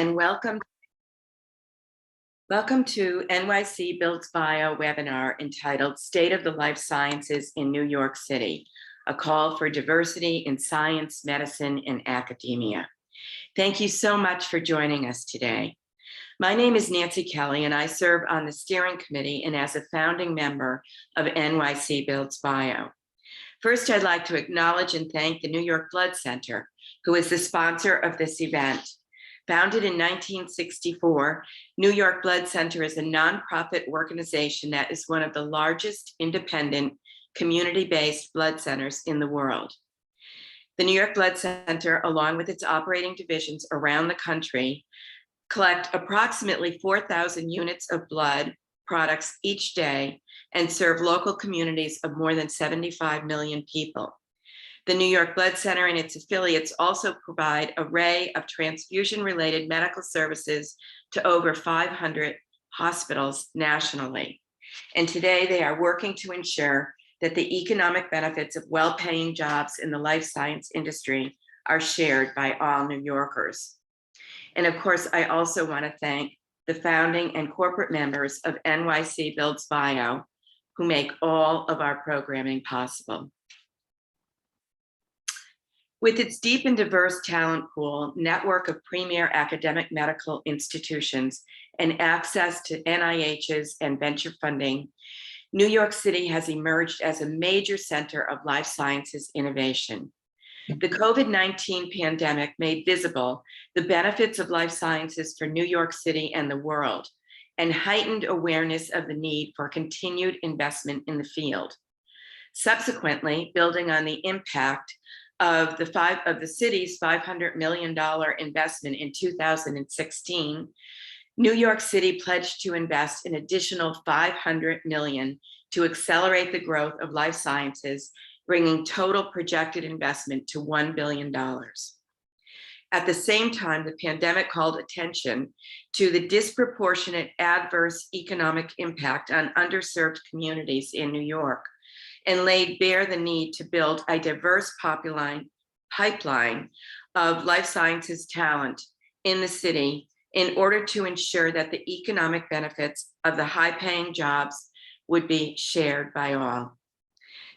And welcome to NYC Builds Bio webinar entitled State of the Life Sciences in New York City, a call for diversity in science, medicine, and academia. Thank you so much for joining us today. My name is Nancy Kelly, and I serve on the steering committee and as a founding member of NYC Builds Bio. First, I'd like to acknowledge and thank the New York Blood Center, who is the sponsor of this event. Founded in 1964, New York Blood Center is a nonprofit organization that is one of the largest independent community-based blood centers in the world. The New York Blood Center, along with its operating divisions around the country, collect approximately 4,000 units of blood products each day and serve local communities of more than 75 million people. The New York Blood Center and its affiliates also provide an array of transfusion-related medical services to over 500 hospitals nationally. And today they are working to ensure that the economic benefits of well-paying jobs in the life science industry are shared by all New Yorkers. And of course, I also want to thank the founding and corporate members of NYC Builds Bio, who make all of our programming possible. With its deep and diverse talent pool, network of premier academic medical institutions, and access to NIH's and venture funding, New York City has emerged as a major center of life sciences innovation. The COVID-19 pandemic made visible the benefits of life sciences for New York City and the world, and heightened awareness of the need for continued investment in the field. Subsequently, building on the impact of the city's $500 million investment in 2016, New York City pledged to invest an additional $500 million to accelerate the growth of life sciences, bringing total projected investment to $1 billion. At the same time, the pandemic called attention to the disproportionate adverse economic impact on underserved communities in New York, and laid bare the need to build a diverse pipeline of life sciences talent in the city in order to ensure that the economic benefits of the high-paying jobs would be shared by all.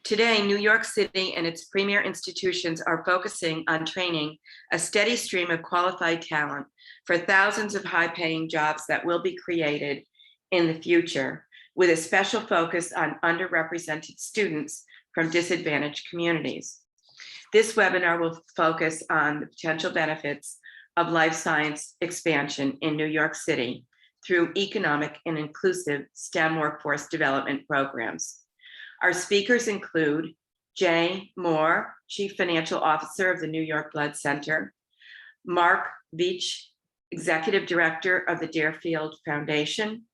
Today, New York City and its premier institutions are focusing on training a steady stream of qualified talent for thousands of high-paying jobs that will be created in the future, with a special focus on underrepresented students from disadvantaged communities. This webinar will focus on the potential benefits of life science expansion in New York City through economic and inclusive STEM workforce development programs. Our speakers include Jay Moore, Chief Financial Officer of the New York Blood Center, Mark Veach, Executive Director of the Deerfield Foundation,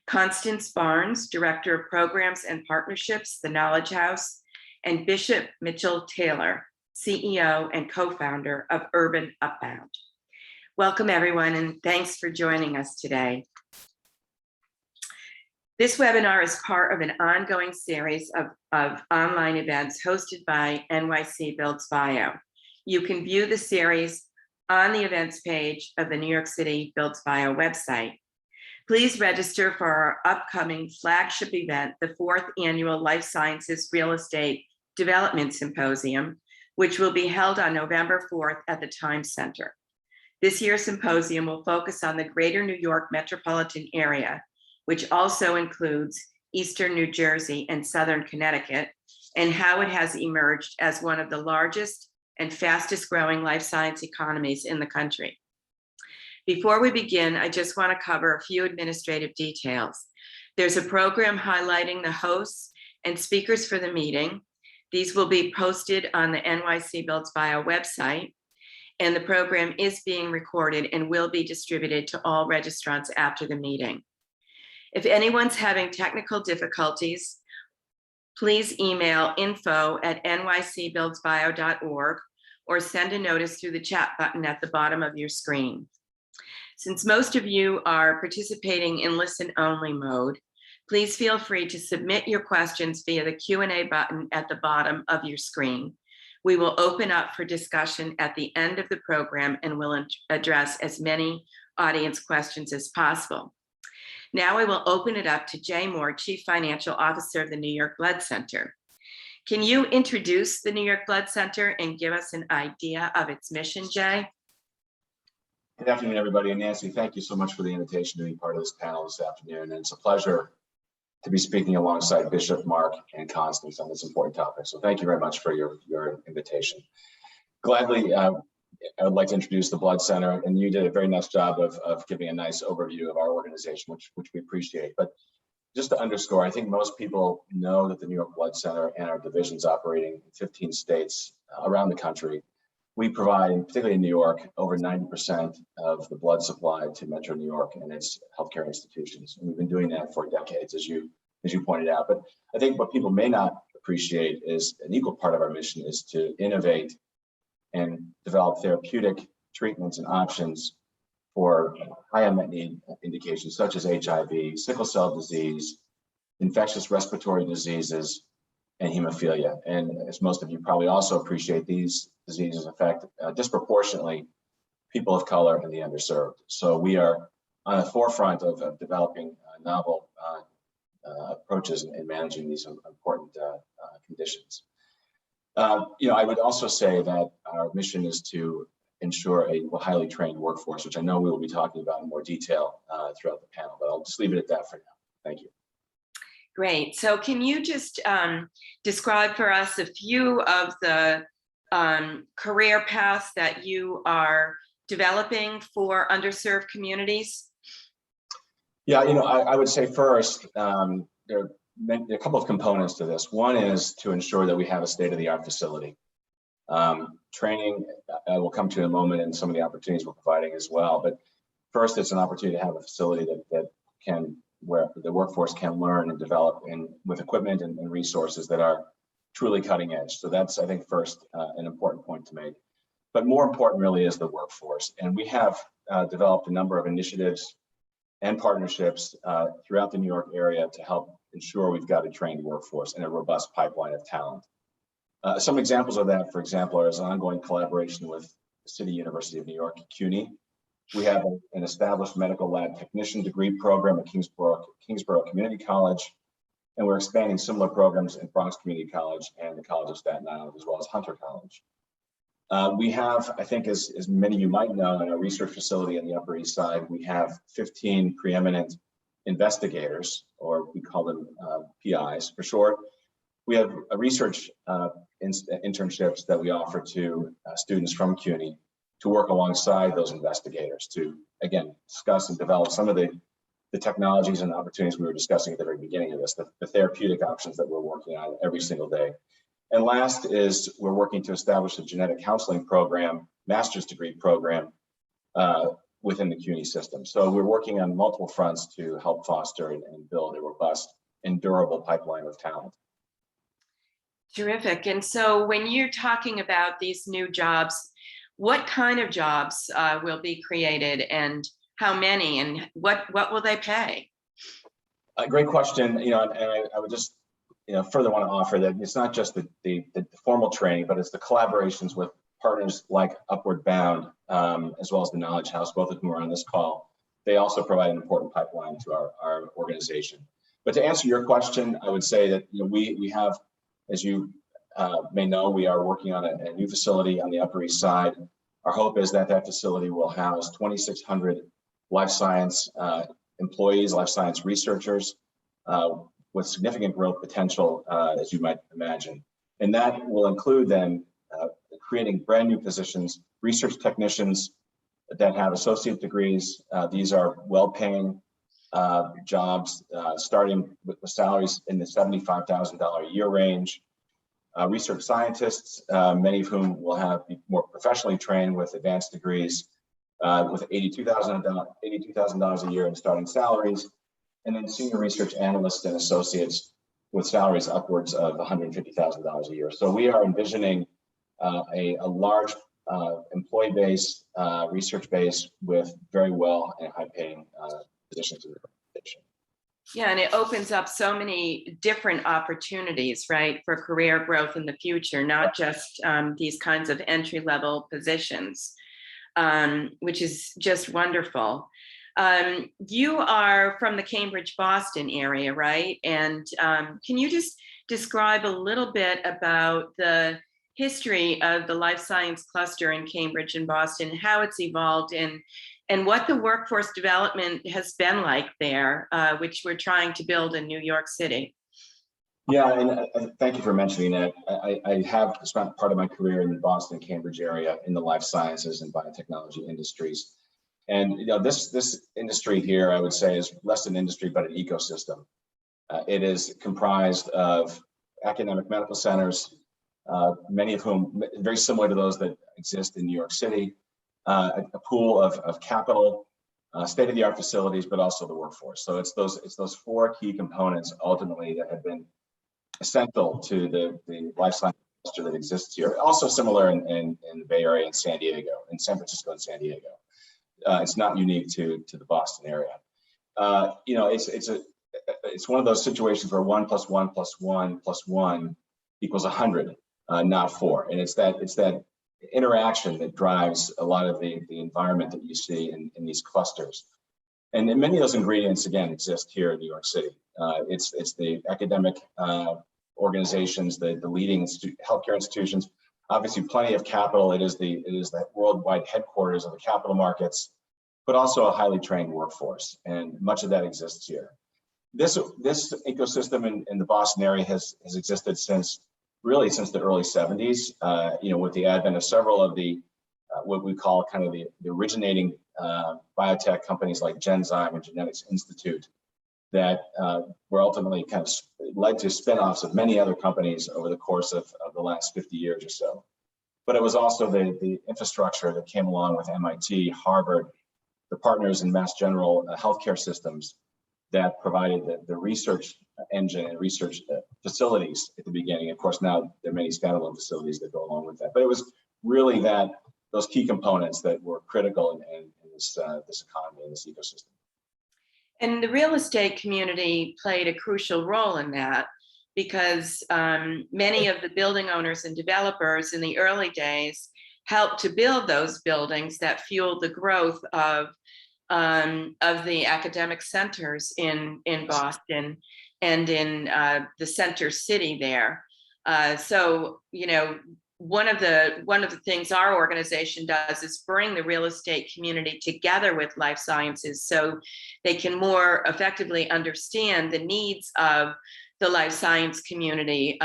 Constance Barnes, Director of Programs and Partnerships, the Knowledge House, and Bishop Mitchell-Taylor, CEO and co-founder of Urban Upbound. Welcome everyone, and thanks for joining us today. This webinar is part of an ongoing series of online events hosted by NYC Builds Bio. You can view the series on the events page of the New York City Builds Bio website. Please register for our upcoming flagship event, the 4th Annual Life Sciences Real Estate Development Symposium, which will be held on November 4th at the Times Center. This year's symposium will focus on the greater New York metropolitan area, which also includes Eastern New Jersey and Southern Connecticut, and how it has emerged as one of the largest and fastest growing life science economies in the country. Before we begin, I just want to cover a few administrative details. There's a program highlighting the hosts and speakers for the meeting. These will be posted on the NYC Builds Bio website, and the program is being recorded and will be distributed to all registrants after the meeting. If anyone's having technical difficulties, please email info@nycbuildsbio.org or send a notice through the chat button at the bottom of your screen. Since most of you are participating in listen-only mode, please feel free to submit your questions via the Q&A button at the bottom of your screen. We will open up for discussion at the end of the program and will address as many audience questions as possible. Now I will open it up to Jay Moore, Chief Financial Officer of the New York Blood Center. Can you introduce the New York Blood Center and give us an idea of its mission, Jay? Good afternoon, everybody. And Nancy, thank you so much for the invitation to be part of this panel this afternoon. And it's a pleasure to be speaking alongside Bishop, Mark, and Constance on this important topic. So thank you very much for your invitation. Gladly, I would like to introduce the Blood Center, and you did a very nice job of giving a nice overview of our organization, which we appreciate. But just to underscore, I think most people know that the New York Blood Center and our divisions operating in 15 states around the country, we provide, particularly in New York, over 90% of the blood supply to Metro New York and its healthcare institutions. And we've been doing that for decades, as you pointed out. But I think what people may not appreciate is an equal part of our mission is to innovate and develop therapeutic treatments and options for high unmet need indications such as HIV, sickle cell disease, infectious respiratory diseases, and hemophilia. And as most of you probably also appreciate, these diseases affect disproportionately people of color and the underserved. So we are on the forefront of developing novel approaches in managing these important conditions. I would also say that our mission is to ensure a highly trained workforce, which I know we will be talking about in more detail throughout the panel, but I'll just leave it at that for now. Thank you. Great. So can you just describe for us a few of the career paths that you are developing for underserved communities? Yeah, I would say first, there are a couple of components to this. One is to ensure that we have a state-of-the-art facility. Training will come to in a moment and some of the opportunities we're providing as well. But first, it's an opportunity to have a facility where the workforce can learn and develop with equipment and resources that are truly cutting edge. So that's, I think, first an important point to make. But more important really is the workforce. And we have developed a number of initiatives and partnerships throughout the New York area to help ensure we've got a trained workforce and a robust pipeline of talent. Some examples of that, for example, are an ongoing collaboration with the City University of New York, CUNY. We have an established medical lab technician degree program at Kingsborough Community College, and we're expanding similar programs in Bronx Community College and the College of Staten Island, as well as Hunter College. We have, I think, as many of you might know, in our research facility on the Upper East Side, we have 15 preeminent investigators, or we call them PIs for short. We have a research internships that we offer to students from CUNY to work alongside those investigators to, again, discuss and develop some of the technologies and opportunities we were discussing at the very beginning of this, the therapeutic options that we're working on every single day. And last is we're working to establish a genetic counseling program, master's degree program within the CUNY system. So we're working on multiple fronts to help foster and build a robust and durable pipeline of talent. Terrific. And so when you're talking about these new jobs, what kind of jobs will be created and how many and what will they pay? A great question. And I would just further want to offer that it's not just the formal training, but it's the collaborations with partners like Upbound, as well as the Knowledge House, both of whom are on this call. They also provide an important pipeline to our organization. But to answer your question, I would say that we have, as you may know, we are working on a new facility on the Upper East Side. Our hope is that facility will house 2,600 life science employees, life science researchers, with significant growth potential, as you might imagine. And that will include then creating brand new positions, research technicians that have associate degrees. These are well-paying jobs, starting with salaries in the $75,000 a year range. Research scientists, many of whom will be more professionally trained with advanced degrees, with $82,000 a year in starting salaries, and then senior research analysts and associates with salaries upwards of $150,000 a year. So we are envisioning a large employee base, research base with very well and high-paying positions in the organization. Yeah, and it opens up so many different opportunities, right, for career growth in the future, not just these kinds of entry-level positions. which is just wonderful. You are from the Cambridge, Boston area, right? And can you just describe a little bit about the history of the life science cluster in Cambridge and Boston, how it's evolved, and what the workforce development has been like there, which we're trying to build in New York City? Yeah, and thank you for mentioning that. I have spent part of my career in the Boston, Cambridge area in the life sciences and biotechnology industries. And this industry here, I would say, is less an industry, but an ecosystem. It is comprised of academic medical centers, many of whom very similar to those that exist in New York City, a pool of capital, state-of-the-art facilities, but also the workforce. So it's those four key components ultimately that have been essential to the life science cluster that exists here. Also similar in the Bay Area and San Diego, in San Francisco and San Diego. It's not unique to the Boston area. It's one of those situations where 1 + 1 + 1 + 1 equals 100, not 4. And it's that interaction that drives a lot of the environment that you see in these clusters. And many of those ingredients, again, exist here in New York City. It's the academic organizations, the leading healthcare institutions, obviously plenty of capital. It is the worldwide headquarters of the capital markets, but also a highly trained workforce. And much of that exists here. This ecosystem in the Boston area has existed since the early 70s, with the advent of several of the what we call kind of the originating biotech companies like Genzyme and Genetics Institute that were ultimately kind of led to spin-offs of many other companies over the course of the last 50 years or so. But it was also the infrastructure that came along with MIT, Harvard, the partners in Mass General healthcare systems that provided the research engine and research facilities at the beginning. Of course, now there are many standalone facilities that go along with that. But it was really those key components that were critical in this economy, in this ecosystem. And the real estate community played a crucial role in that, because many of the building owners and developers in the early days helped to build those buildings that fueled the growth of the academic centers in Boston and in the center city there. So, one of the things our organization does is bring the real estate community together with life sciences so they can more effectively understand the needs of the life science community,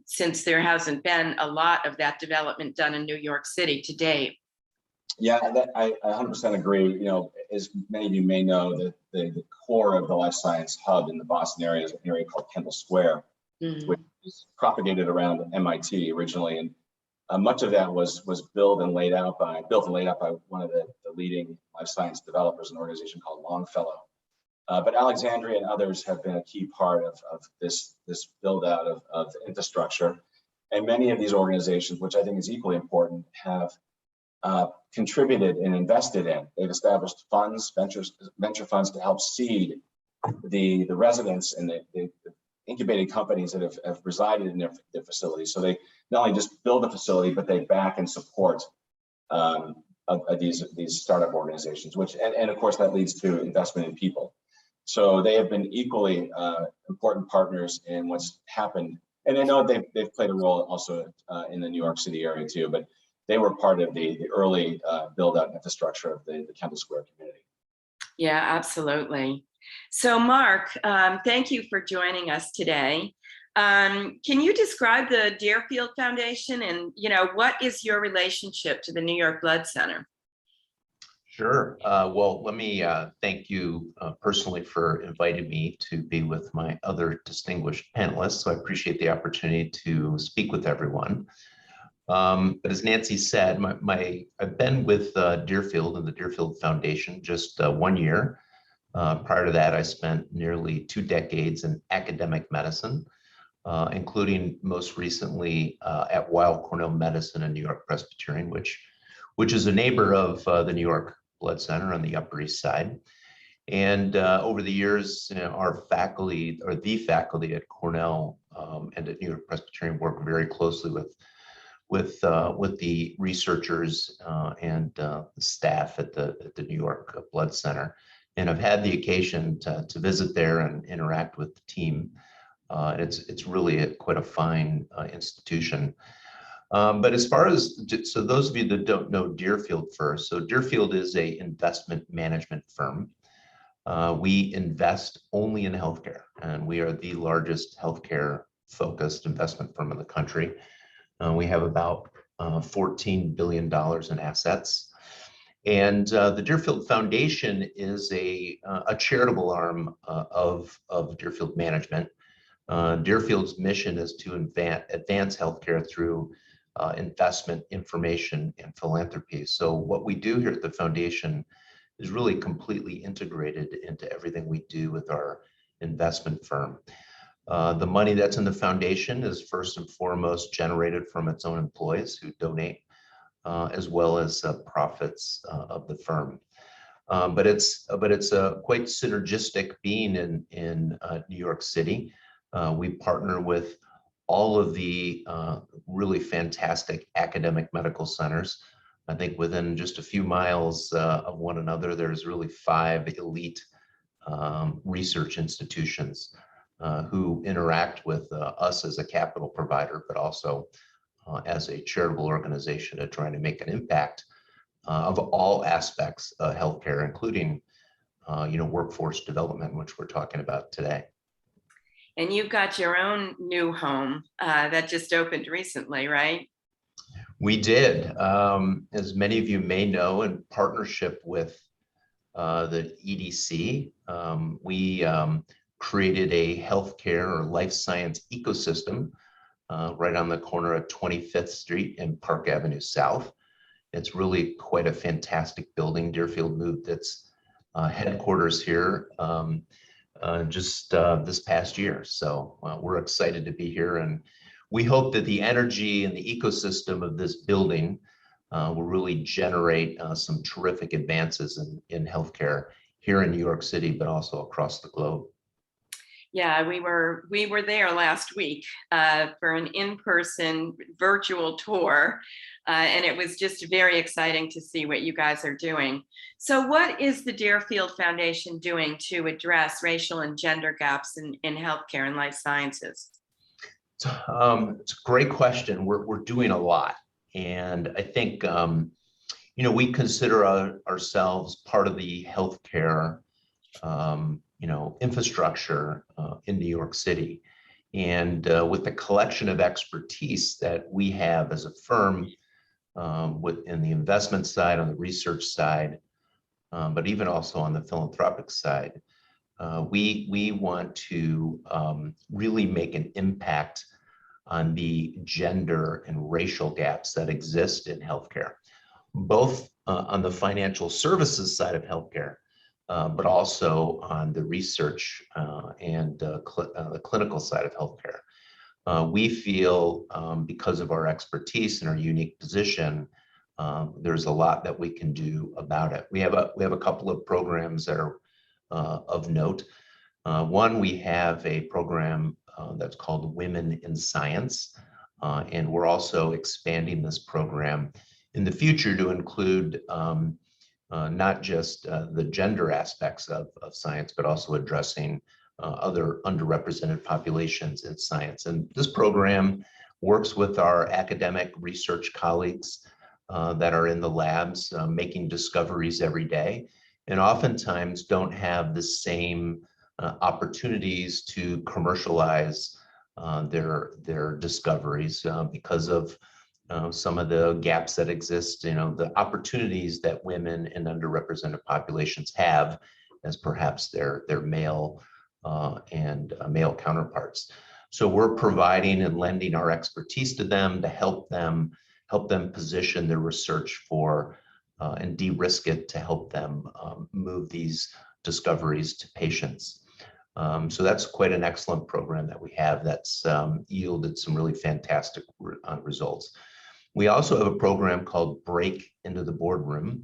since there hasn't been a lot of that development done in New York City to date. Yeah, I 100% agree. As many of you may know, the core of the life science hub in the Boston area is an area called Kendall Square, which is propagated around MIT originally, and much of that was built and laid out by one of the leading life science developers, an organization called Longfellow. But Alexandria and others have been a key part of this build out of infrastructure, and many of these organizations, which I think is equally important, have contributed and invested in. They've established funds, venture funds, to help seed the residents and the incubated companies that have resided in their facilities. So they not only just build a facility, but they back and support these startup organizations, and of course that leads to investment in people. So they have been equally important partners in what's happened. And I know they've played a role also in the New York City area too, but they were part of the early build out infrastructure of the Kendall Square community. Yeah, absolutely. So Mark, thank you for joining us today. Can you describe the Deerfield Foundation and, what is your relationship to the New York Blood Center? Sure. Well, let me thank you personally for inviting me to be with my other distinguished panelists. So I appreciate the opportunity to speak with everyone. But as Nancy said, I've been with Deerfield and the Deerfield Foundation just 1 year. Prior to that, I spent nearly 2 decades in academic medicine, including most recently at Weill Cornell Medicine and New York Presbyterian, which is a neighbor of the New York Blood Center on the Upper East Side. And over the years, our faculty, or the faculty at Cornell and at New York Presbyterian, work very closely with with the researchers and the staff at the New York Blood Center. And I've had the occasion to visit there and interact with the team. It's really quite a fine institution. But as far as, so those of you that don't know Deerfield first, so Deerfield is a investment management firm. We invest only in healthcare, and we are the largest healthcare focused investment firm in the country. We have about $14 billion in assets. And the Deerfield Foundation is a charitable arm of Deerfield Management. Deerfield's mission is to advance healthcare through investment, information, and philanthropy. So what we do here at the foundation is really completely integrated into everything we do with our investment firm. The money that's in the foundation is first and foremost generated from its own employees who donate, as well as profits of the firm. But it's quite synergistic being in New York City. We partner with all of the really fantastic academic medical centers. I think within just a few miles of one another, there's really 5 elite research institutions who interact with us as a capital provider, but also as a charitable organization to try to make an impact of all aspects of healthcare, including workforce development, which we're talking about today. And you've got your own new home that just opened recently, right? We did. As many of you may know, in partnership with the EDC, we created a healthcare or life science ecosystem right on the corner of 25th Street and Park Avenue South. It's really quite a fantastic building. Deerfield moved its headquarters here just this past year. So we're excited to be here, and we hope that the energy and the ecosystem of this building will really generate some terrific advances in healthcare here in New York City, but also across the globe. Yeah, we were there last week for an in-person virtual tour, and it was just very exciting to see what you guys are doing. So what is the Deerfield Foundation doing to address racial and gender gaps in healthcare and life sciences? It's a great question. We're doing a lot. And I think, we consider ourselves part of the healthcare infrastructure in New York City. And with the collection of expertise that we have as a firm in the investment side, on the research side, but even also on the philanthropic side, we want to really make an impact on the gender and racial gaps that exist in healthcare, both on the financial services side of healthcare, but also on the research and the clinical side of healthcare. We feel because of our expertise and our unique position, there's a lot that we can do about it. We have a couple of programs that are of note. One, we have a program that's called Women in Science, and we're also expanding this program in the future to include not just the gender aspects of science, but also addressing other underrepresented populations in science. And this program works with our academic research colleagues that are in the labs making discoveries every day, and oftentimes don't have the same opportunities to commercialize their discoveries because of some of the gaps that exist, the opportunities that women and underrepresented populations have as perhaps their male and male counterparts. So we're providing and lending our expertise to them to help them position their research for and de-risk it to help them move these discoveries to patients. So that's quite an excellent program that we have that's yielded some really fantastic results. We also have a program called Break into the Boardroom.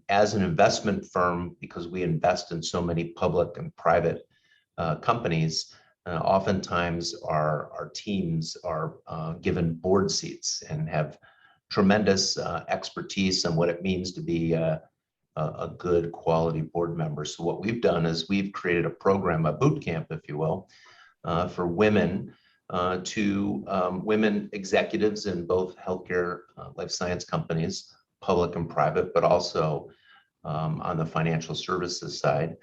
As an investment firm, because we invest in so many public and private companies, Oftentimes our teams are given board seats and have tremendous expertise on what it means to be a good quality board member. So what we've done is we've created a program, a boot camp, if you will, for women, women executives in both healthcare, life science companies, public and private, but also on the financial services side.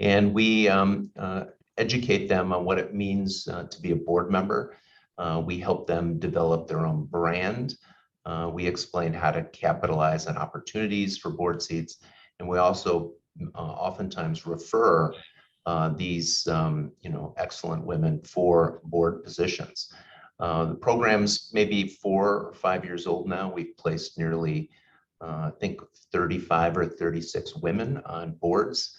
And we educate them on what it means to be a board member. We help them develop their own brand. We explain how to capitalize on opportunities for board seats. And we also oftentimes refer these excellent women for board positions. The program's maybe 4 or 5 years old now. We've placed nearly, I think, 35 or 36 women on boards.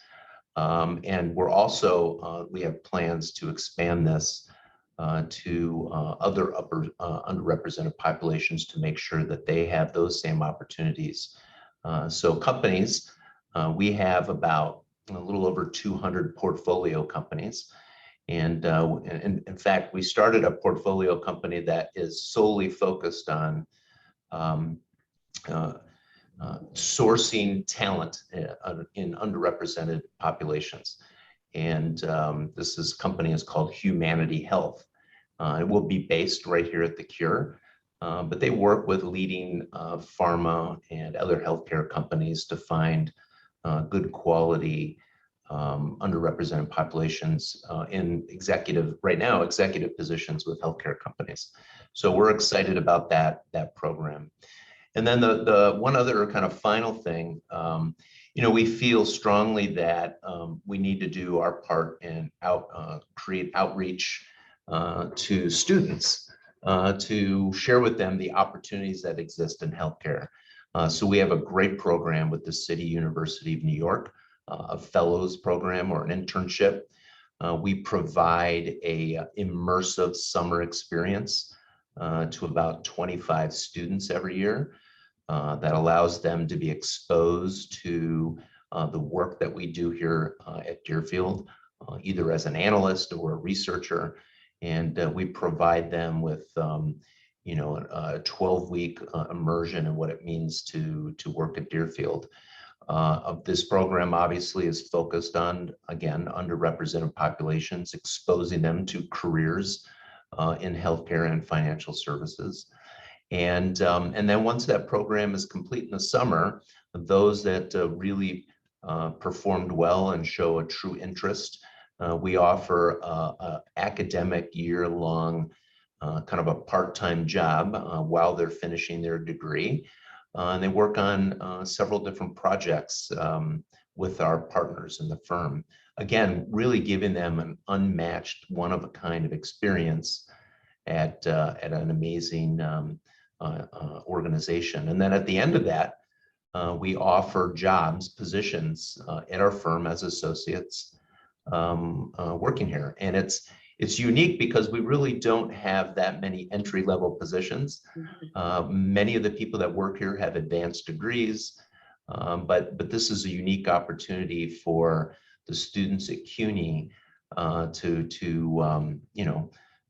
And we're also, we have plans to expand this to other underrepresented populations to make sure that they have those same opportunities. So companies, we have about a little over 200 portfolio companies. And in fact, we started a portfolio company that is solely focused on sourcing talent in underrepresented populations. And this company is called Humanity Health. It will be based right here at the Cure, but they work with leading pharma and other healthcare companies to find good quality underrepresented populations in executive positions with healthcare companies. So we're excited about that program. And then the one other kind of final thing, we feel strongly that we need to do our part and create outreach to students to share with them the opportunities that exist in healthcare. So we have a great program with the City University of New York, a fellows program or an internship. We provide a immersive summer experience to about 25 students every year that allows them to be exposed to the work that we do here at Deerfield, either as an analyst or a researcher. And we provide them with a 12-week immersion in what it means to work at Deerfield. This program obviously is focused on, again, underrepresented populations, exposing them to careers in healthcare and financial services. And then once that program is complete in the summer, those that really performed well and show a true interest, we offer an academic year-long kind of a part-time job while they're finishing their degree. And they work on several different projects with our partners in the firm. Again, really giving them an unmatched, one-of-a-kind of experience at an amazing organization. And then at the end of that, we offer positions at our firm as associates working here. And it's unique because we really don't have that many entry-level positions. Many of the people that work here have advanced degrees, but this is a unique opportunity for the students at CUNY to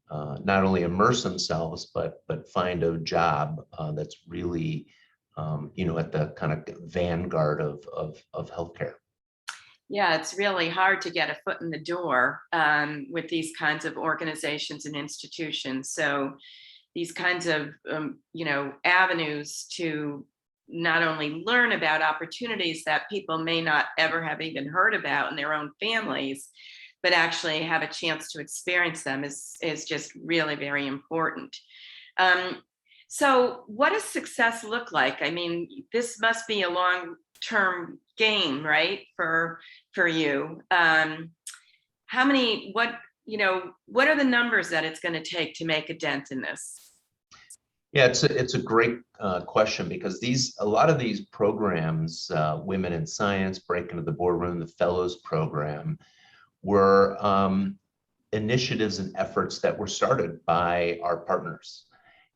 not only immerse themselves, but find a job that's really at the kind of vanguard of healthcare. Yeah, it's really hard to get a foot in the door with these kinds of organizations and institutions. So these kinds of, avenues to not only learn about opportunities that people may not ever have even heard about in their own families, but actually have a chance to experience them is just really very important. So what does success look like? I mean, this must be a long-term game, right? For you. What are the numbers that it's going to take to make a dent in this? Yeah, it's a great question, because a lot of these programs, Women in Science, Break into the Boardroom, the Fellows Program, were initiatives and efforts that were started by our partners.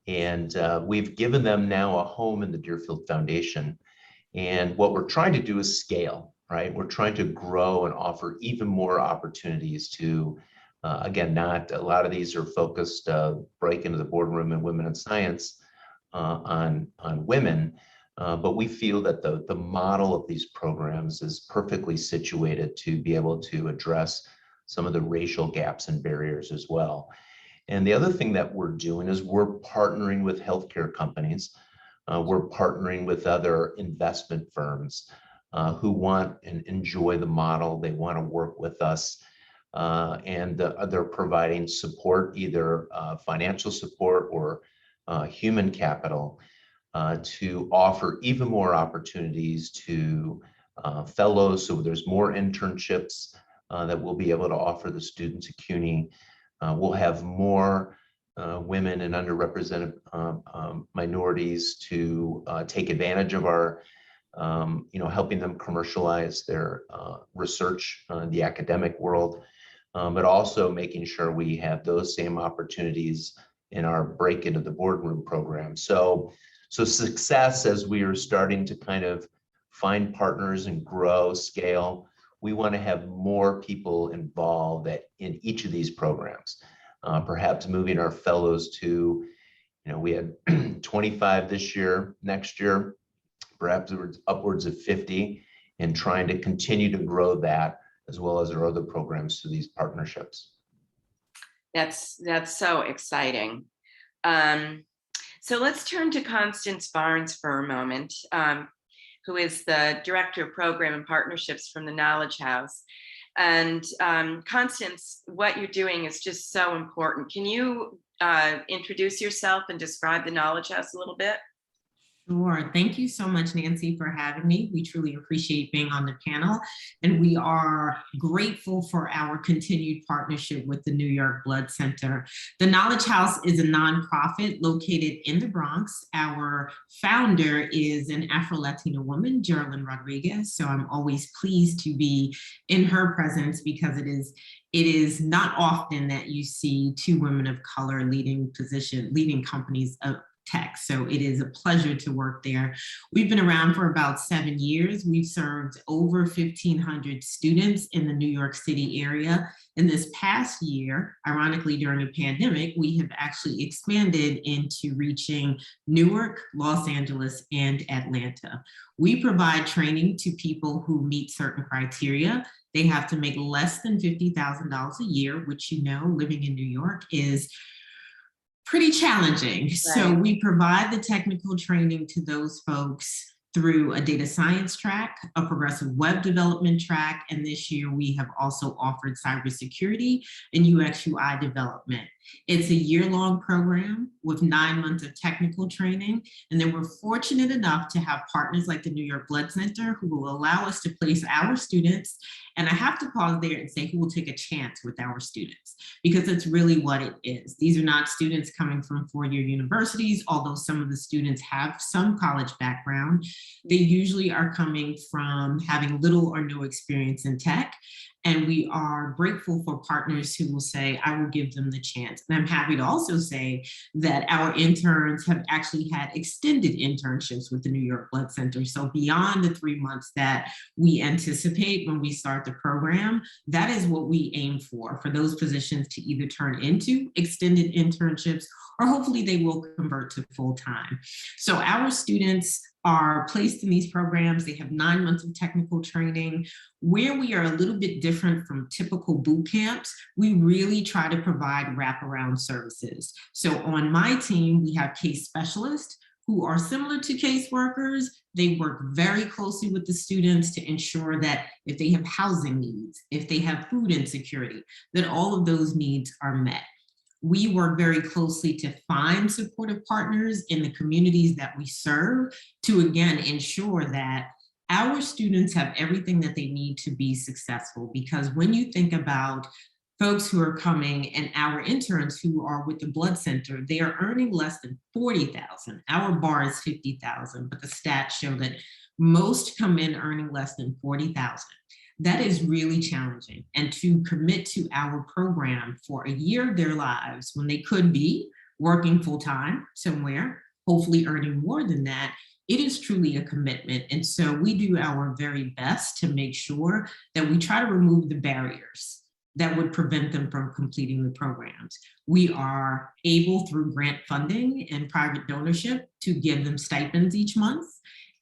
And we've given them now a home in the Deerfield Foundation. And what we're trying to do is scale, right? We're trying to grow and offer even more opportunities to Again, not a lot of these are focused, break into the boardroom and women in science on women, but we feel that the model of these programs is perfectly situated to be able to address some of the racial gaps and barriers as well. And the other thing that we're doing is we're partnering with healthcare companies. We're partnering with other investment firms who want and enjoy the model. They want to work with us. And they're providing support, either financial support or human capital, to offer even more opportunities to fellows. So there's more internships that we'll be able to offer the students at CUNY. We'll have more women and underrepresented minorities to take advantage of our, helping them commercialize their research in the academic world, but also making sure we have those same opportunities in our break into the boardroom program. So success, as we are starting to kind of find partners and grow, scale, we want to have more people involved in each of these programs. Perhaps moving our fellows to, we had 25 this year, next year, perhaps upwards of 50, and trying to continue to grow that, as well as our other programs through these partnerships. That's so exciting. So let's turn to Constance Barnes for a moment, who is the Director of Program and Partnerships from the Knowledge House. And Constance, what you're doing is just so important. Can you introduce yourself and describe the Knowledge House a little bit? Sure. Thank you so much, Nancy, for having me. We truly appreciate being on the panel, and we are grateful for our continued partnership with the New York Blood Center. The Knowledge House is a nonprofit located in the Bronx. Our founder is an Afro-Latina woman, Geraldine Rodriguez, so I'm always pleased to be in her presence because it is not often that you see two women of color leading companies of tech. So it is a pleasure to work there. We've been around for about 7 years. We've served over 1,500 students in the New York City area. In this past year, ironically, during a pandemic, we have actually expanded into reaching Newark, Los Angeles, and Atlanta. We provide training to people who meet certain criteria. They have to make less than $50,000 a year, which, living in New York is pretty challenging. Right. So we provide the technical training to those folks through a data science track, a progressive web development track, and this year we have also offered cybersecurity and UX UI development. It's a year-long program with 9 months of technical training, and then we're fortunate enough to have partners like the New York Blood Center who will allow us to place our students, and I have to pause there and say who will take a chance with our students, because it's really what it is. These are not students coming from four-year universities, although some of the students have some college background. They usually are coming from having little or no experience in tech. And we are grateful for partners who will say, I will give them the chance. And I'm happy to also say that our interns have actually had extended internships with the New York Blood Center. So beyond the 3 months that we anticipate when we start the program, that is what we aim for those positions to either turn into extended internships, or hopefully they will convert to full-time. So our students are placed in these programs. They have 9 months of technical training. Where we are a little bit different from typical boot camps, we really try to provide wraparound services. So on my team, we have case specialists who are similar to caseworkers. They work very closely with the students to ensure that if they have housing needs, if they have food insecurity, that all of those needs are met. We work very closely to find supportive partners in the communities that we serve to, again, ensure that our students have everything that they need to be successful. Because when you think about folks who are coming and our interns who are with the Blood Center, they are earning less than $40,000. Our bar is $50,000, but the stats show that most come in earning less than $40,000. That is really challenging. And to commit to our program for a year of their lives when they could be working full-time somewhere, hopefully earning more than that, it is truly a commitment. And so we do our very best to make sure that we try to remove the barriers that would prevent them from completing the programs. We are able, through grant funding and private donorship, to give them stipends each month.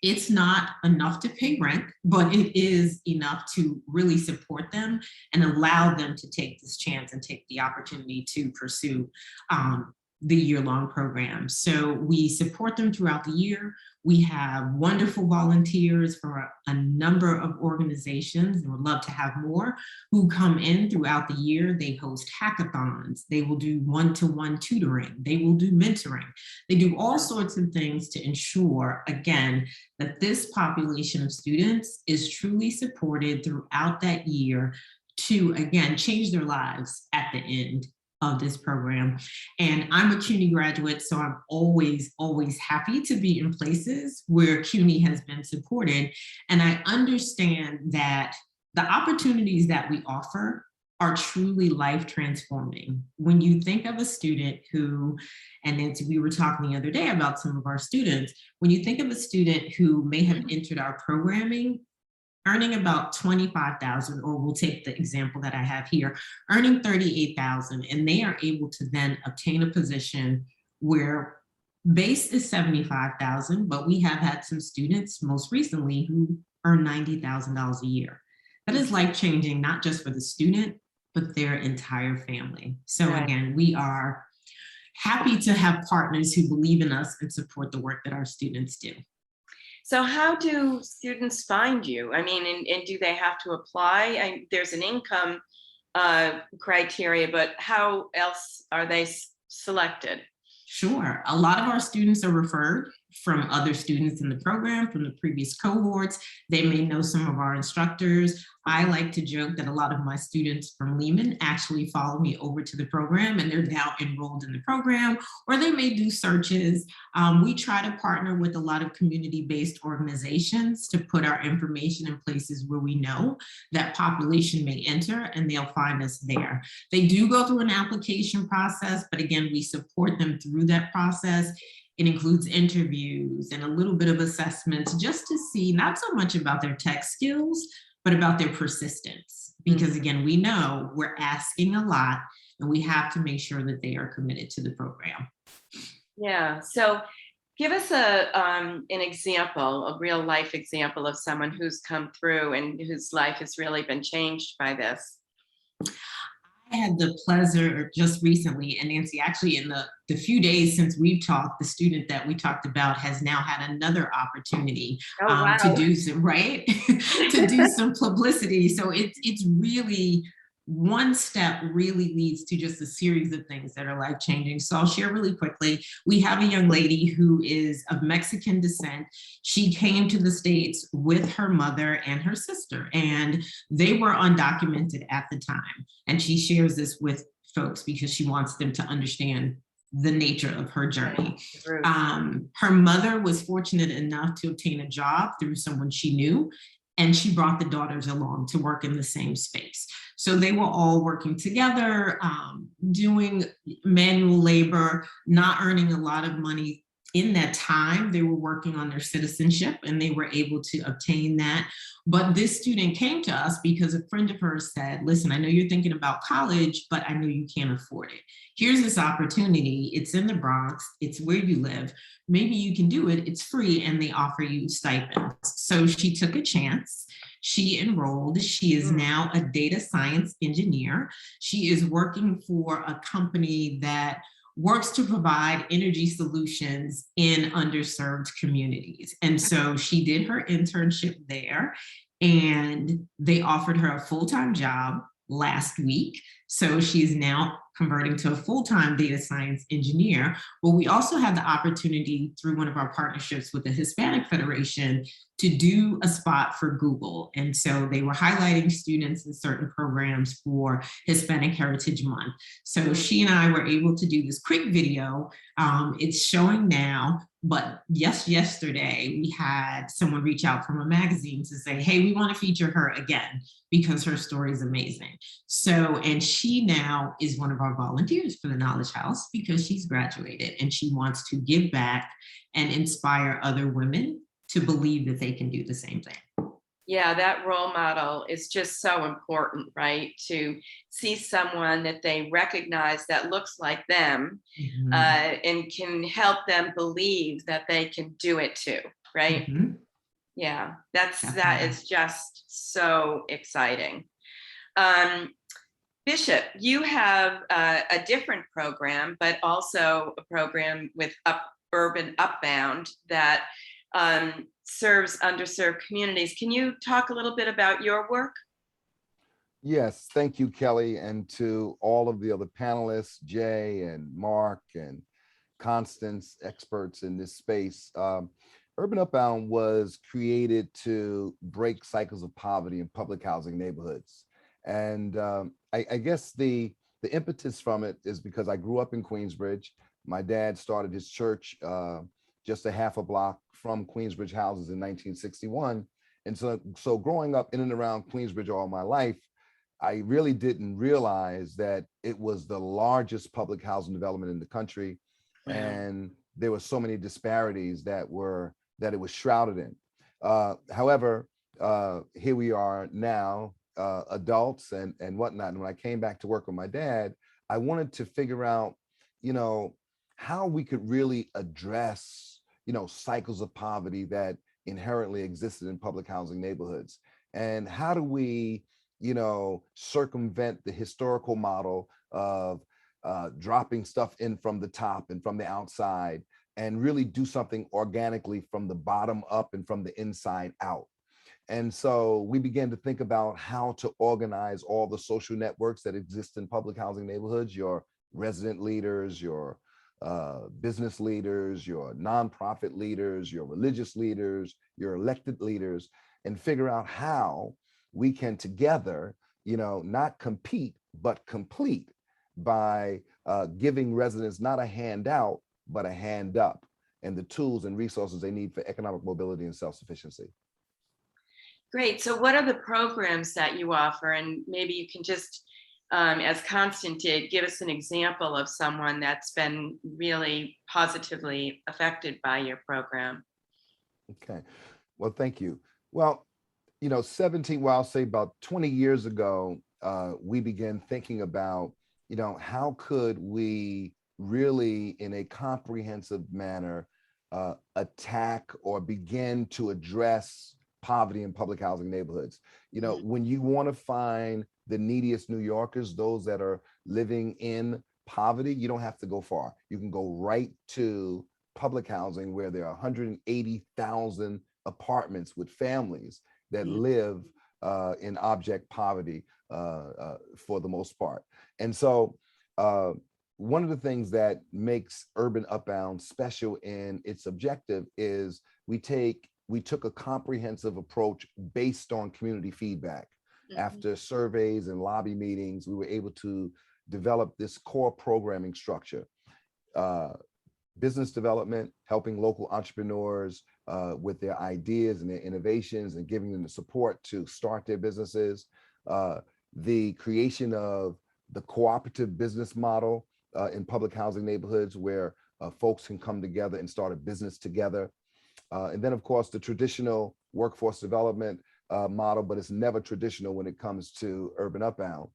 It's not enough to pay rent, but it is enough to really support them and allow them to take this chance and take the opportunity to pursue the year-long program. So we support them throughout the year. We have wonderful volunteers from a number of organizations, and would love to have more, who come in throughout the year. They host hackathons. They will do one-to-one tutoring. They will do mentoring. They do all sorts of things to ensure, again, that this population of students is truly supported throughout that year to, again, change their lives at the end of this program. And I'm a CUNY graduate, so I'm always happy to be in places where CUNY has been supported. And I understand that the opportunities that we offer are truly life transforming. When you think of a student who, and Nancy, we were talking the other day about some of our students, when you think of a student who may have entered our programming earning about $25,000, or we'll take the example that I have here, earning $38,000, and they are able to then obtain a position where base is $75,000, but we have had some students most recently who earn $90,000 a year. That is life-changing, not just for the student, but their entire family. So again, we are happy to have partners who believe in us and support the work that our students do. So how do students find you? I mean, and do they have to apply? There's an income criteria, but how else are they selected? Sure. A lot of our students are referred from other students in the program, from the previous cohorts. They may know some of our instructors. I like to joke that a lot of my students from Lehman actually follow me over to the program, and they're now enrolled in the program, or they may do searches. We try to partner with a lot of community-based organizations to put our information in places where we know that population may enter, and they'll find us there. They do go through an application process, but again, we support them through that process. It includes interviews and a little bit of assessments just to see not so much about their tech skills, but about their persistence. Because again, we know we're asking a lot, and we have to make sure that they are committed to the program. Yeah, so give us an example, a real life example of someone who's come through and whose life has really been changed by this. I had the pleasure just recently, and Nancy, actually in the few days since we've talked, the student that we talked about has now had another opportunity to do some, to do some publicity. So it's really, one step really leads to just a series of things that are life-changing. So I'll share really quickly. We have a young lady who is of Mexican descent. She came to the States with her mother and her sister, and they were undocumented at the time. And she shares this with folks because she wants them to understand the nature of her journey. Her mother was fortunate enough to obtain a job through someone she knew, and she brought the daughters along to work in the same space. So they were all working together, doing manual labor, not earning a lot of money. In that time, they were working on their citizenship, and they were able to obtain that. But this student came to us because a friend of hers said, listen, I know you're thinking about college, but I know you can't afford it. Here's this opportunity. It's in the Bronx. It's where you live. Maybe you can do it. It's free, and they offer you stipends. So she took a chance. She enrolled. She is now a data science engineer. She is working for a company that works to provide energy solutions in underserved communities. And so she did her internship there, and they offered her a full-time job last week. So she's now converting to a full-time data science engineer. But we also have the opportunity through one of our partnerships with the Hispanic Federation to do a spot for Google. And so they were highlighting students in certain programs for Hispanic Heritage Month. So she and I were able to do this quick video. It's showing now, but yesterday we had someone reach out from a magazine to say, hey, we want to feature her again because her story is amazing. So, and she now is one of our volunteers for the Knowledge House because she's graduated, and she wants to give back and inspire other women to believe that they can do the same thing. Yeah, that role model is just so important, right? To see someone that they recognize that looks like them, Mhm. and can help them believe that they can do it too, right? Mhm. Yeah, that Definitely. is just so exciting. Um, Bishop, you have a different program, but also a program with Urban Upbound that serves underserved communities. Can you talk a little bit about your work? Yes, thank you, Kelly, and to all of the other panelists, Jay and Mark and Constance, experts in this space. Urban Upbound was created to break cycles of poverty in public housing neighborhoods. And I guess the impetus from it is because I grew up in Queensbridge. My dad started his church just a half a block from Queensbridge houses in 1961. And so growing up in and around Queensbridge all my life, I really didn't realize that it was the largest public housing development in the country, Wow. and there were so many disparities that it was shrouded in. However, here we are now, adults and whatnot. And when I came back to work with my dad, I wanted to figure out, you know, how we could really address, cycles of poverty that inherently existed in public housing neighborhoods, and how do we circumvent the historical model of dropping stuff in from the top and from the outside, and really do something organically from the bottom up and from the inside out. And so we began to think about how to organize all the social networks that exist in public housing neighborhoods, your resident leaders, your business leaders, your nonprofit leaders, your religious leaders, your elected leaders, and figure out how we can together, not compete, but complete by giving residents not a handout, but a hand up, and the tools and resources they need for economic mobility and self-sufficiency. Great. So what are the programs that you offer? And maybe you can just, as Constant did, give us an example of someone that's been really positively affected by your program. Okay. Well, thank you. Well, 17, well, I'll say about 20 years ago, we began thinking about, how could we really, in a comprehensive manner, attack or begin to address poverty in public housing neighborhoods. When you want to find the neediest New Yorkers, those that are living in poverty, you don't have to go far. You can go right to public housing, where there are 180,000 apartments with families that live in abject poverty for the most part. And so one of the things that makes Urban Upbound special in its objective is we took a comprehensive approach based on community feedback. After surveys and lobby meetings, we were able to develop this core programming structure. Business development, helping local entrepreneurs with their ideas and their innovations and giving them the support to start their businesses. The creation of the cooperative business model in public housing neighborhoods, where folks can come together and start a business together. And then, of course, the traditional workforce development model, but it's never traditional when it comes to Urban Upbound.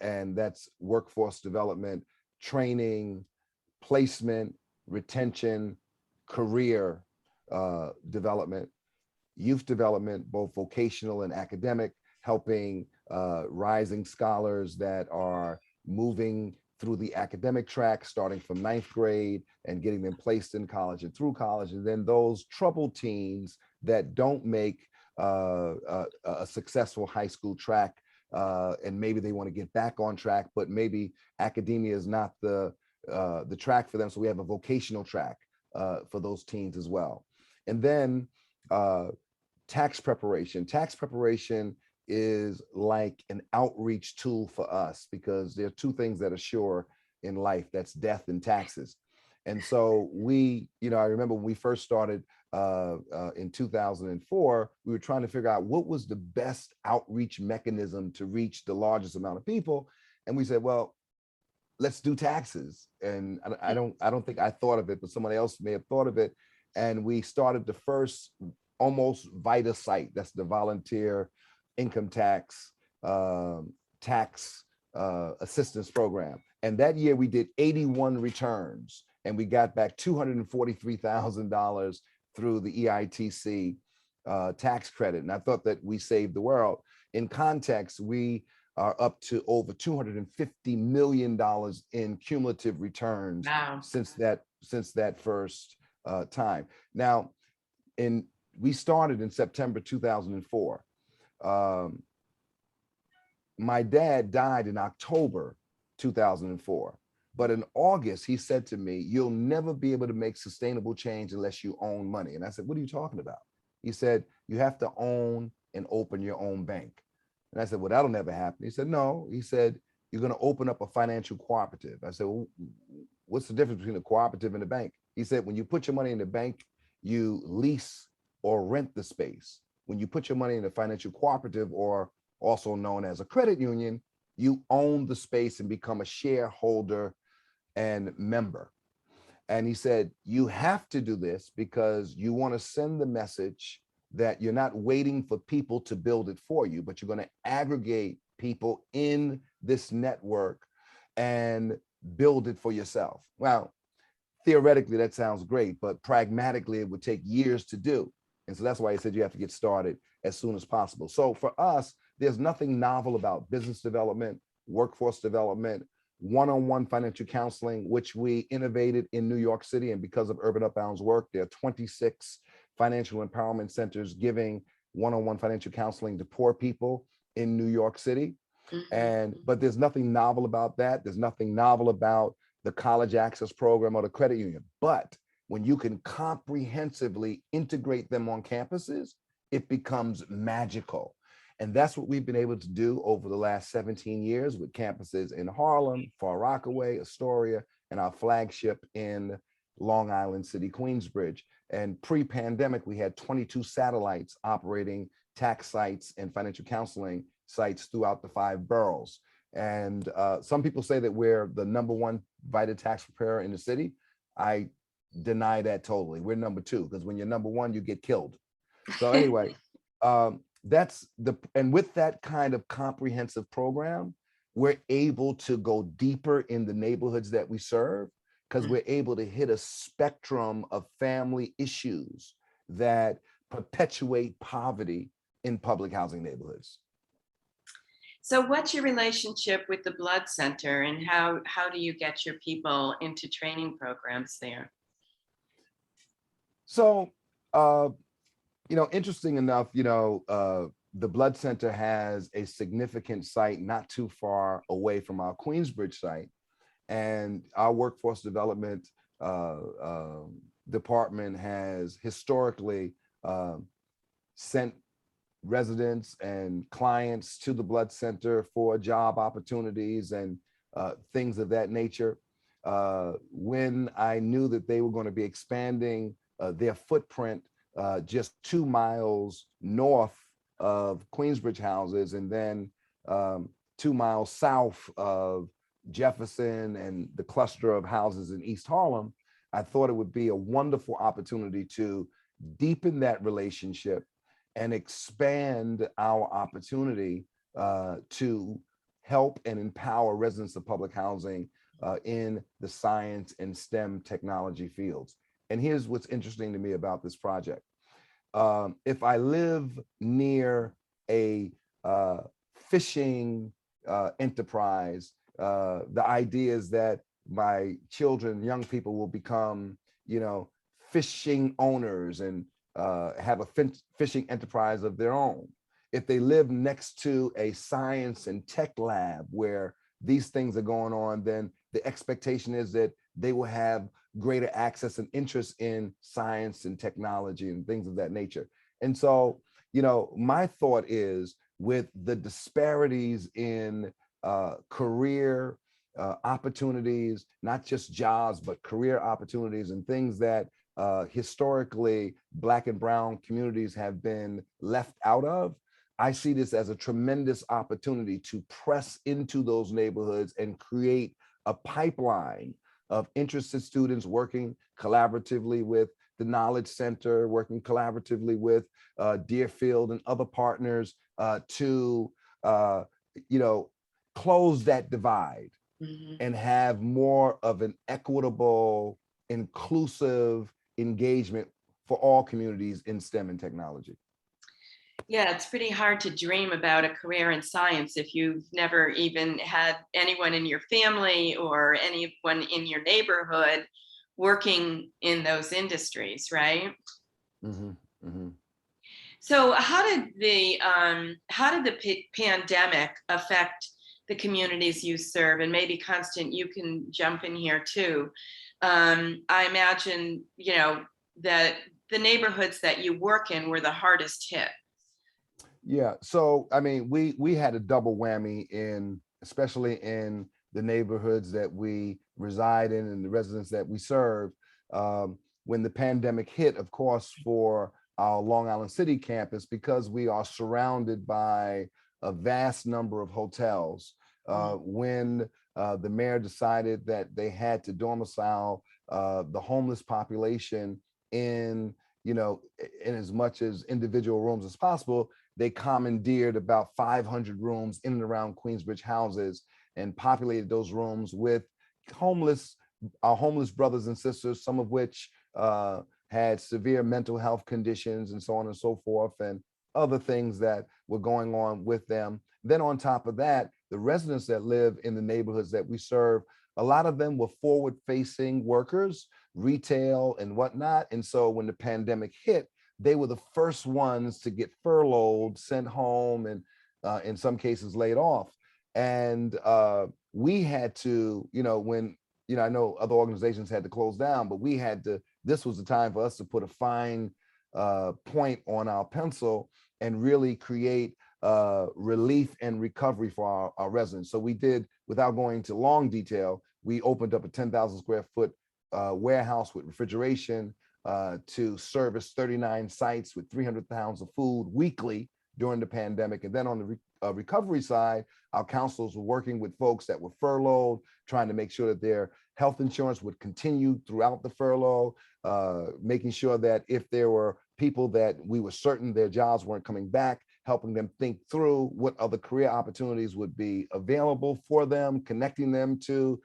And that's workforce development, training, placement, retention, career development, youth development, both vocational and academic, helping rising scholars that are moving through the academic track, starting from 9th grade and getting them placed in college and through college. And then those troubled teens that don't make a successful high school track, and maybe they want to get back on track, but maybe academia is not the track for them. So we have a vocational track for those teens as well. And then tax preparation. Tax preparation is like an outreach tool for us, because there are two things that are sure in life: that's death and taxes. And so I remember when we first started in 2004, we were trying to figure out what was the best outreach mechanism to reach the largest amount of people. And we said, well, let's do taxes. And I don't think I thought of it, but someone else may have thought of it. And we started the first almost VITA site. That's the volunteer income tax assistance program. And that year we did 81 returns and we got back $243,000 through the EITC tax credit. And I thought that we saved the world. In context, we are up to over $250 million in cumulative returns since that first time. Now, we started in September 2004. My dad died in October 2004. But in August, he said to me, "You'll never be able to make sustainable change unless you own money." And I said, "What are you talking about?" He said, "You have to own and open your own bank." And I said, "Well, that'll never happen." He said, "No." He said, "You're going to open up a financial cooperative." I said, "Well, what's the difference between a cooperative and a bank?" He said, "When you put your money in the bank, you lease or rent the space. When you put your money in a financial cooperative, or also known as a credit union, you own the space and become a shareholder and member." And he said, "You have to do this because you want to send the message that you're not waiting for people to build it for you, but you're going to aggregate people in this network and build it for yourself." Well, theoretically, that sounds great, but pragmatically, it would take years to do. And so that's why he said you have to get started as soon as possible. So for us, there's nothing novel about business development, workforce development, one-on-one financial counseling, which we innovated in New York City. And because of Urban Upbound's work, there are 26 financial empowerment centers giving one-on-one financial counseling to poor people in New York City. But there's nothing novel about that. There's nothing novel about the college access program or the credit union. But when you can comprehensively integrate them on campuses, it becomes magical. And that's what we've been able to do over the last 17 years with campuses in Harlem, Far Rockaway, Astoria, and our flagship in Long Island City, Queensbridge. And pre-pandemic, we had 22 satellites operating tax sites and financial counseling sites throughout the 5 boroughs. And some people say that we're the #1 VITA tax preparer in the city. I deny that totally. We're #2, because when you're #1, you get killed. So anyway, and with that kind of comprehensive program, we're able to go deeper in the neighborhoods that we serve, because we're able to hit a spectrum of family issues that perpetuate poverty in public housing neighborhoods. So what's your relationship with the Blood Center, and how do you get your people into training programs there? So, interesting enough, the Blood Center has a significant site not too far away from our Queensbridge site. And our workforce development department has historically sent residents and clients to the Blood Center for job opportunities and things of that nature. When I knew that they were going to be expanding their footprint just 2 miles north of Queensbridge houses, and then 2 miles south of Jefferson and the cluster of houses in East Harlem, I thought it would be a wonderful opportunity to deepen that relationship and expand our opportunity to help and empower residents of public housing in the science and STEM technology fields. And here's what's interesting to me about this project. If I live near a fishing enterprise, the idea is that my children, young people, will become, fishing owners and have a fishing enterprise of their own. If they live next to a science and tech lab where these things are going on, then the expectation is that they will have greater access and interest in science and technology and things of that nature. And so, my thought is, with the disparities in career opportunities, not just jobs, but career opportunities and things that historically Black and Brown communities have been left out of, I see this as a tremendous opportunity to press into those neighborhoods and create a pipeline of interested students working collaboratively with the Knowledge Center, working collaboratively with Deerfield and other partners to, close that divide and have more of an equitable, inclusive engagement for all communities in STEM and technology. Yeah, it's pretty hard to dream about a career in science if you've never even had anyone in your family or anyone in your neighborhood working in those industries, right? So how did the pandemic affect the communities you serve? And maybe Constant, you can jump in here too. I imagine, that the neighborhoods that you work in were the hardest hit. Yeah, so I mean, we had a double whammy especially in the neighborhoods that we reside in and the residents that we serve. When the pandemic hit, of course, for our Long Island City campus, because we are surrounded by a vast number of hotels, when the mayor decided that they had to domicile the homeless population in as much as individual rooms as possible, they commandeered about 500 rooms in and around Queensbridge houses and populated those rooms with our homeless brothers and sisters, some of which had severe mental health conditions and so on and so forth, and other things that were going on with them. Then on top of that, the residents that live in the neighborhoods that we serve, a lot of them were forward-facing workers, retail and whatnot. And so when the pandemic hit, they were the first ones to get furloughed, sent home, and in some cases laid off. And we had to, I know other organizations had to close down, but this was the time for us to put a fine point on our pencil and really create relief and recovery for our residents. So we did, without going into long detail, we opened up a 10,000 square foot warehouse with refrigeration to service 39 sites with 300 pounds of food weekly during the pandemic. And then on the recovery side, our counselors were working with folks that were furloughed, trying to make sure that their health insurance would continue throughout the furlough, making sure that if there were people that we were certain their jobs weren't coming back, helping them think through what other career opportunities would be available for them, connecting them to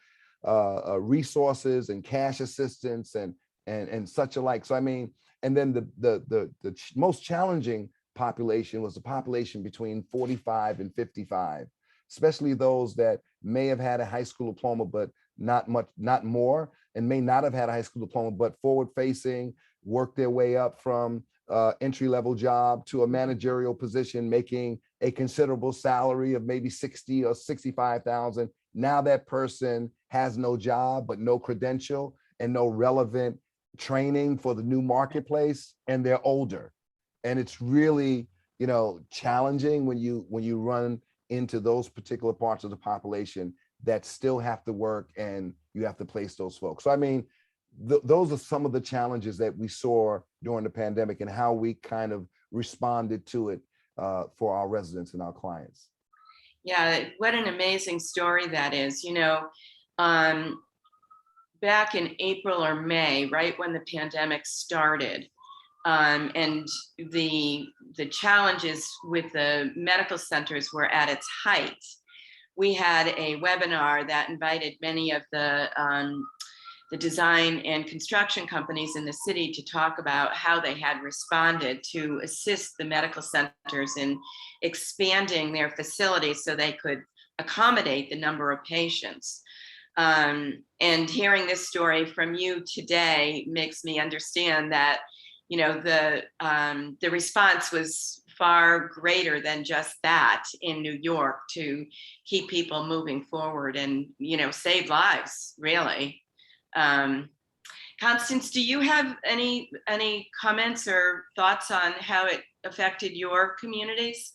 resources and cash assistance and such alike. So I mean, and then the most challenging population was the population between 45 and 55, especially those that may have had a high school diploma, but not more, and may not have had a high school diploma, but forward facing, worked their way up from entry-level job to a managerial position, making a considerable salary of maybe 60 or 65,000. Now that person has no job, but no credential and no relevant training for the new marketplace, and they're older. And it's really, challenging when you run into those particular parts of the population that still have to work and you have to place those folks. So I mean, those are some of the challenges that we saw during the pandemic and how we kind of responded to it for our residents and our clients. Yeah, what an amazing story that is. Back in April or May, right when the pandemic started, and the challenges with the medical centers were at its height, we had a webinar that invited many of the design and construction companies in the city to talk about how they had responded to assist the medical centers in expanding their facilities so they could accommodate the number of patients. And hearing this story from you today makes me understand that, the response was far greater than just that in New York to keep people moving forward and, save lives, really. Constance, do you have any comments or thoughts on how it affected your communities?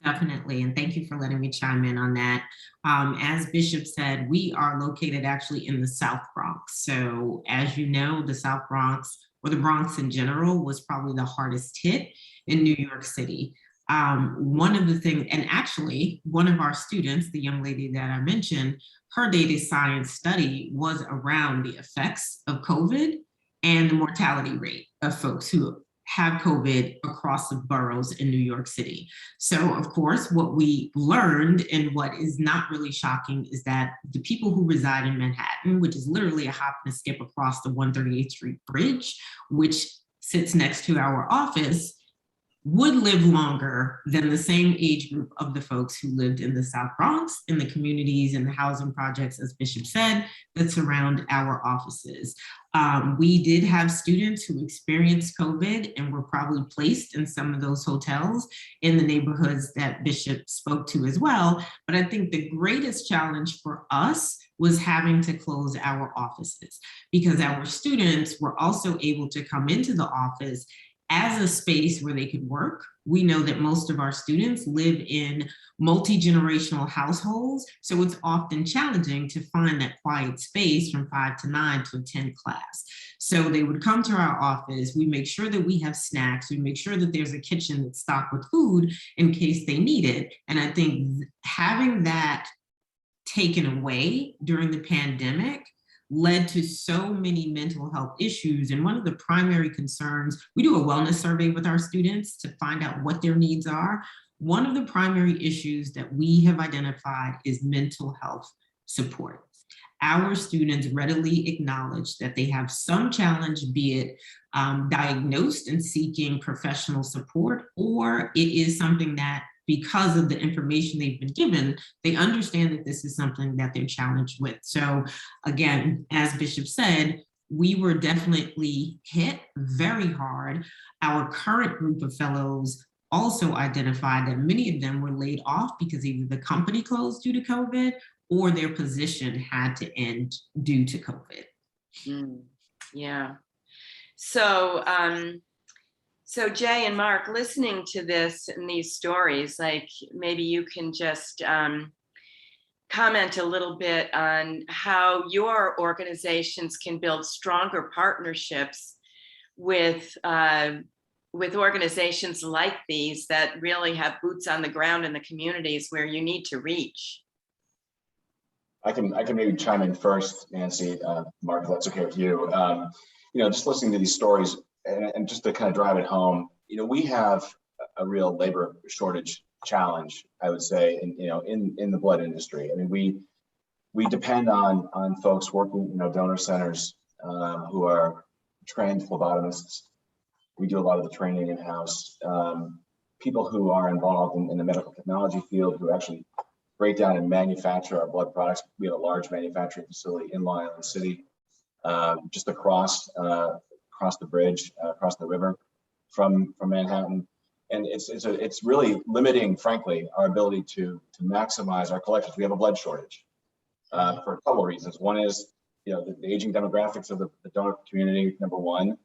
Definitely, and thank you for letting me chime in on that. As Bishop said, we are located actually in the South Bronx. So as you know, the South Bronx, or the Bronx in general, was probably the hardest hit in New York City. One of the things, and actually one of our students, the young lady that I mentioned, her data science study was around the effects of COVID and the mortality rate of folks who have COVID across the boroughs in New York City. So of course, what we learned and what is not really shocking is that the people who reside in Manhattan, which is literally a hop and a skip across the 138th Street Bridge, which sits next to our office, would live longer than the same age group of the folks who lived in the South Bronx, in the communities and the housing projects, as Bishop said, that surround our offices. We did have students who experienced COVID and were probably placed in some of those hotels in the neighborhoods that Bishop spoke to as well. But I think the greatest challenge for us was having to close our offices, because our students were also able to come into the office as a space where they could work. We know that most of our students live in multi-generational households, so it's often challenging to find that quiet space from 5 to 9 to attend class. So they would come to our office, we make sure that we have snacks, we make sure that there's a kitchen that's stocked with food in case they need it. And I think having that taken away during the pandemic led to so many mental health issues. And one of the primary concerns, we do a wellness survey with our students to find out what their needs are. One of the primary issues that we have identified is mental health support. Our students readily acknowledge that they have some challenge, be it diagnosed and seeking professional support, or it is something that, because of the information they've been given, they understand that this is something that they're challenged with. So again, as Bishop said, we were definitely hit very hard. Our current group of fellows also identified that many of them were laid off because either the company closed due to COVID or their position had to end due to COVID. Yeah. So, so Jay and Mark, listening to this and these stories, like maybe you can just comment a little bit on how your organizations can build stronger partnerships with organizations like these that really have boots on the ground in the communities where you need to reach. I can maybe chime in first, Nancy, Mark, if that's okay with you. Just listening to these stories and just to kind of drive it home, we have a real labor shortage challenge, I would say, in the blood industry. I mean, we depend on folks working, donor centers who are trained phlebotomists. We do a lot of the training in-house. People who are involved in the medical technology field who actually break down and manufacture our blood products. We have a large manufacturing facility in Long Island City, just across the bridge, across the river from Manhattan. And it's really limiting, frankly, our ability to maximize our collections. We have a blood shortage for a couple of reasons. One is, the aging demographics of the donor community, number one,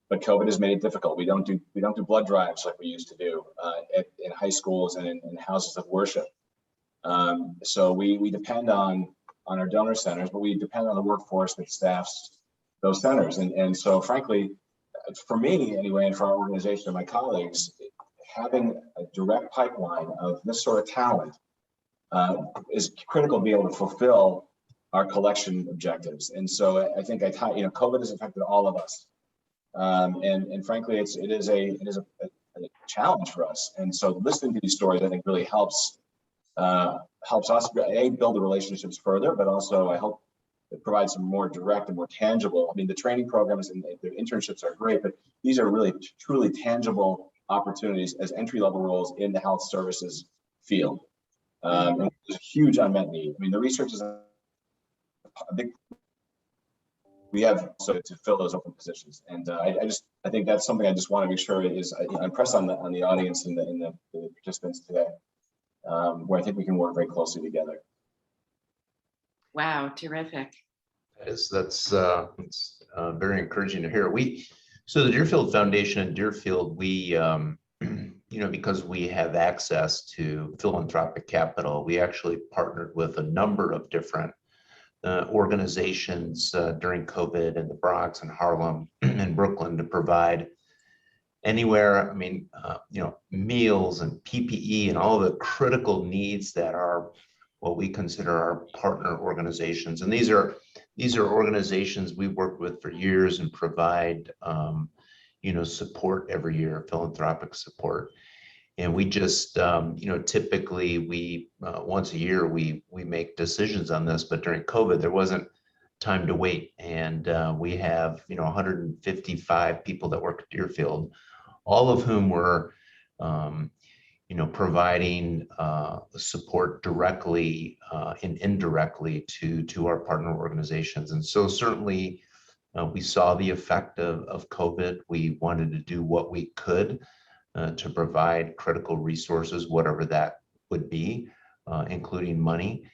but COVID has made it difficult. We don't do blood drives like we used to do in high schools and in houses of worship. So we depend on our donor centers, but we depend on the workforce that staffs those centers. And so frankly, for me anyway, and for our organization and my colleagues, having a direct pipeline of this sort of talent is critical to be able to fulfill our collection objectives. And so I think COVID has affected all of us. And frankly, it is a challenge for us. And so listening to these stories, I think really helps us build the relationships further, but also I hope it provides some more direct and more tangible. I mean, the training programs and the internships are great, but these are really truly tangible opportunities as entry-level roles in the health services field. And there's a huge unmet need. I mean, the research is a big. We have to fill those open positions, and I think that's something I just want to make sure is impress on the audience and the participants today, where I think we can work very closely together. Wow, terrific. That's very encouraging to hear. So the Deerfield Foundation in Deerfield, we, because we have access to philanthropic capital, we actually partnered with a number of different organizations during COVID in the Bronx and Harlem and Brooklyn to provide anywhere, meals and PPE and all the critical needs that our what we consider our partner organizations. And these are organizations we've worked with for years and provide support every year, philanthropic support. And we just, typically we once a year we make decisions on this. But during COVID, there wasn't time to wait, and we have 155 people that work at Deerfield, all of whom were providing support directly and indirectly to our partner organizations. And so certainly we saw the effect of COVID. We wanted to do what we could to provide critical resources, whatever that would be, including money.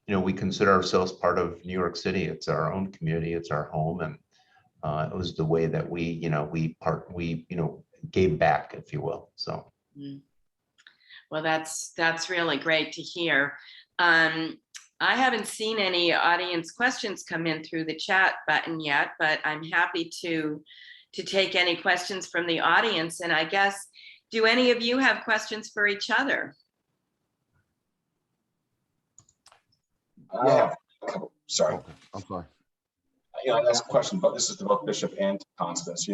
We consider ourselves part of New York City. It's our own community. It's our home, and it was the way that we gave back, if you will. So, well, that's really great to hear. I haven't seen any audience questions come in through the chat button yet, but I'm happy to take any questions from the audience. And I guess, do any of you have questions for each other? I have a couple. Sorry. Okay, I'm sorry. I asked a question, but this is to both Bishop and Constance.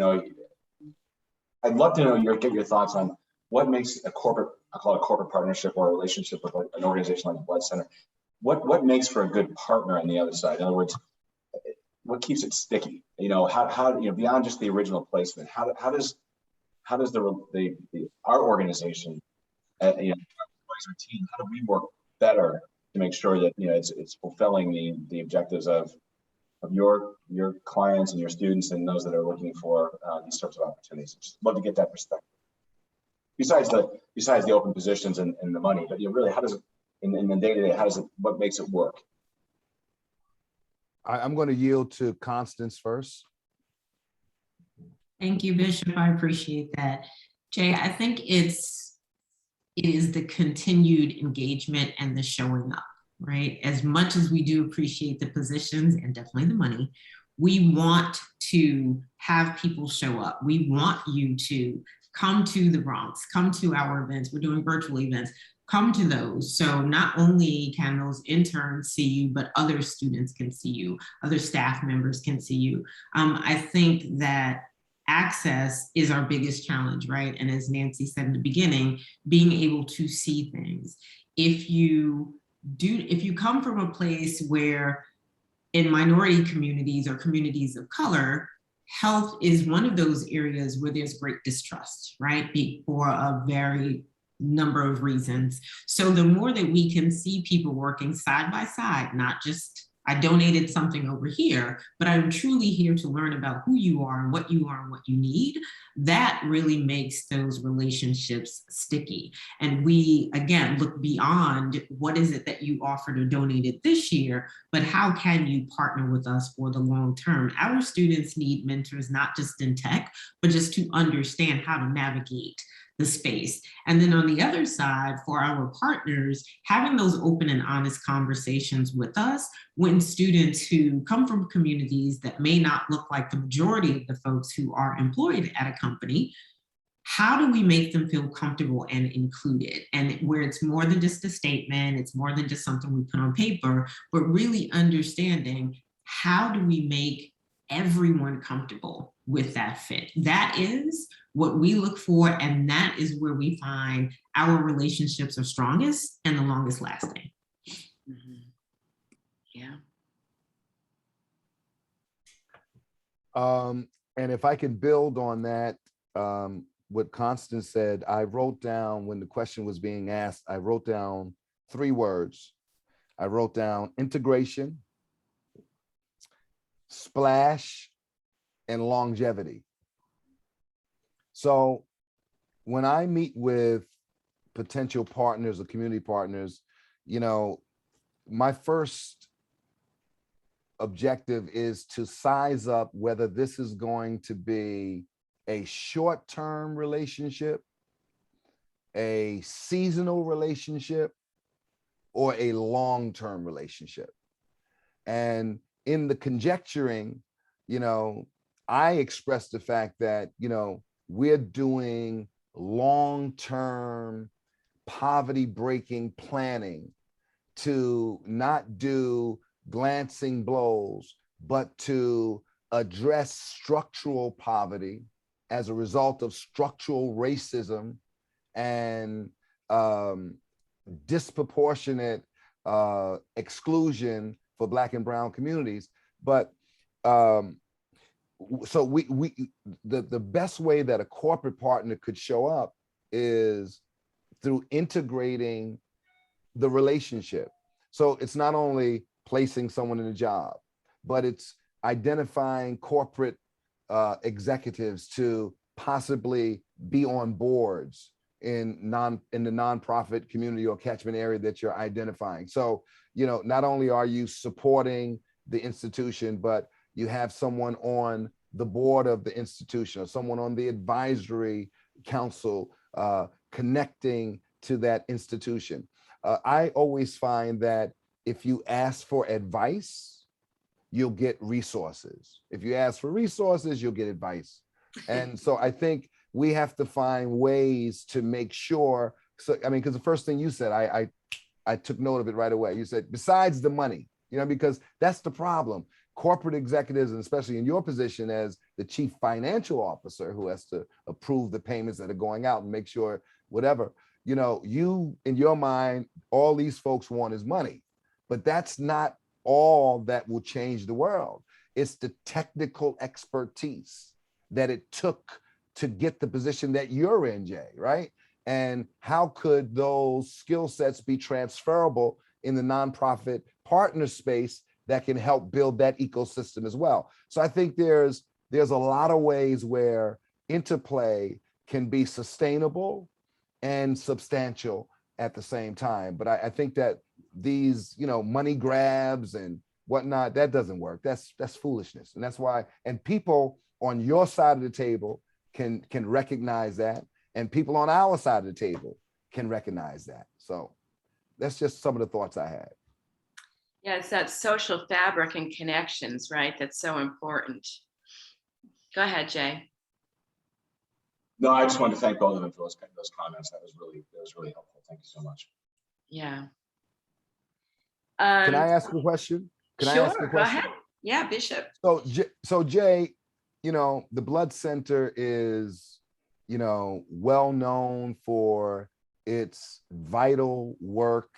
I'd love to get your thoughts on what makes a corporate, I call it a corporate partnership or a relationship with an organization like the Blood Center. What makes for a good partner on the other side? In other words, what keeps it sticky? How beyond just the original placement, how does our organization, our team, how do we work better to make sure that it's fulfilling the objectives of your clients and your students and those that are looking for these sorts of opportunities? Just love to get that perspective. Besides the open positions and the money, but really, how does it in the day-to-day? What makes it work? I'm going to yield to Constance first. Thank you, Bishop. I appreciate that. Jay, I think it is the continued engagement and the showing up, right? As much as we do appreciate the positions and definitely the money, we want to have people show up. We want you to come to the Bronx, come to our events. We're doing virtual events. Come to those. So not only can those interns see you, but other students can see you, other staff members can see you. I think that access is our biggest challenge, right? And as Nancy said in the beginning, being able to see things. If you come from a place where in minority communities or communities of color, health is one of those areas where there's great distrust, right? For a very number of reasons. So the more that we can see people working side by side, not just I donated something over here, but I'm truly here to learn about who you are and what you need, that really makes those relationships sticky. And we, again, look beyond what is it that you offered or donated this year, but how can you partner with us for the long term? Our students need mentors, not just in tech, but just to understand how to navigate the space. And then on the other side, for our partners, having those open and honest conversations with us when students who come from communities that may not look like the majority of the folks who are employed at a company, how do we make them feel comfortable and included? And where it's more than just a statement, it's more than just something we put on paper, but really understanding how do we make everyone comfortable with that fit? That is what we look for, and that is where we find our relationships are strongest and the longest lasting. Mm-hmm. Yeah. And if I can build on that, what Constance said, I wrote down when the question was being asked, I wrote down 3 words. I wrote down integration, splash, and longevity. So when I meet with potential partners or community partners, my first objective is to size up whether this is going to be a short-term relationship, a seasonal relationship, or a long-term relationship. And in the conjecturing, I expressed the fact that, we're doing long-term poverty breaking planning to not do glancing blows, but to address structural poverty as a result of structural racism and disproportionate exclusion for Black and brown communities. But so the best way that a corporate partner could show up is through integrating the relationship. So it's not only placing someone in a job, but it's identifying corporate executives to possibly be on boards in the nonprofit community or catchment area that you're identifying. So, you know, not only are you supporting the institution, but you have someone on the board of the institution or someone on the advisory council connecting to that institution. I always find that if you ask for advice, you'll get resources. If you ask for resources, you'll get advice. And so I think we have to find ways to make sure. So, I mean, because the first thing you said, I took note of it right away. You said, besides the money, you know, because that's the problem. Corporate executives, and especially in your position as the chief financial officer who has to approve the payments that are going out and make sure whatever, you know, you, in your mind, all these folks want is money, but that's not all that will change the world. It's the technical expertise that it took to get the position that you're in, Jay, right? And how could those skill sets be transferable in the nonprofit partner space that can help build that ecosystem as well? So I think there's a lot of ways where interplay can be sustainable and substantial at the same time. But I think that these, you know, money grabs and whatnot, that doesn't work. That's foolishness. And that's why, and people on your side of the table can recognize that, and people on our side of the table can recognize that. So that's just some of the thoughts I had. Yeah, it's that social fabric and connections, right? That's so important. Go ahead, Jay. No, I just wanted to thank both of them for those comments. That was really helpful. Thank you so much. Yeah. Can I ask a question? Sure, go ahead. Yeah, Bishop. So Jay, you know, the Blood Center is, you know, well known for its vital work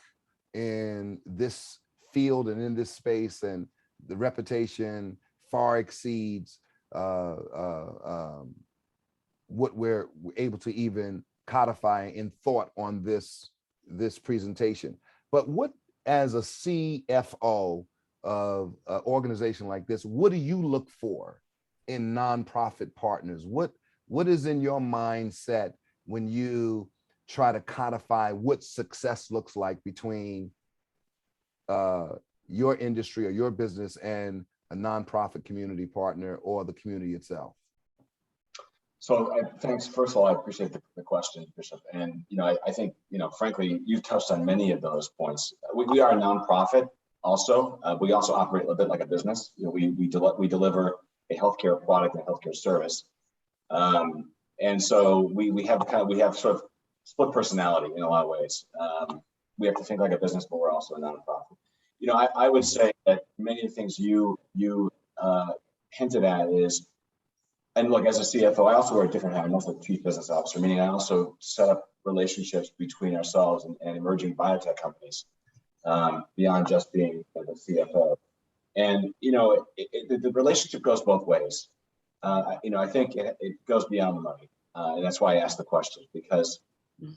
in this field and in this space, and the reputation far exceeds what we're able to even codify in thought on this presentation. But what, as a CFO of an organization like this, what do you look for in nonprofit partners? What is in your mindset when you try to codify what success looks like between your industry or your business and a nonprofit community partner or the community itself? So thanks. First of all, I appreciate the question, Bishop. And, you know, I think, you know, frankly, you've touched on many of those points. We are a nonprofit also. We also operate a bit like a business. You know, we deliver a healthcare product and a healthcare service. And so we have sort of split personality in a lot of ways. We have to think like a business, but we're also a nonprofit. You know, I would say that many of the things you hinted at is, and look, as a CFO, I also wear a different hat. I'm also a chief business officer, meaning I also set up relationships between ourselves and emerging biotech companies beyond just being the CFO. And, you know, the relationship goes both ways. You know, I think it goes beyond the money. And that's why I asked the question, because, you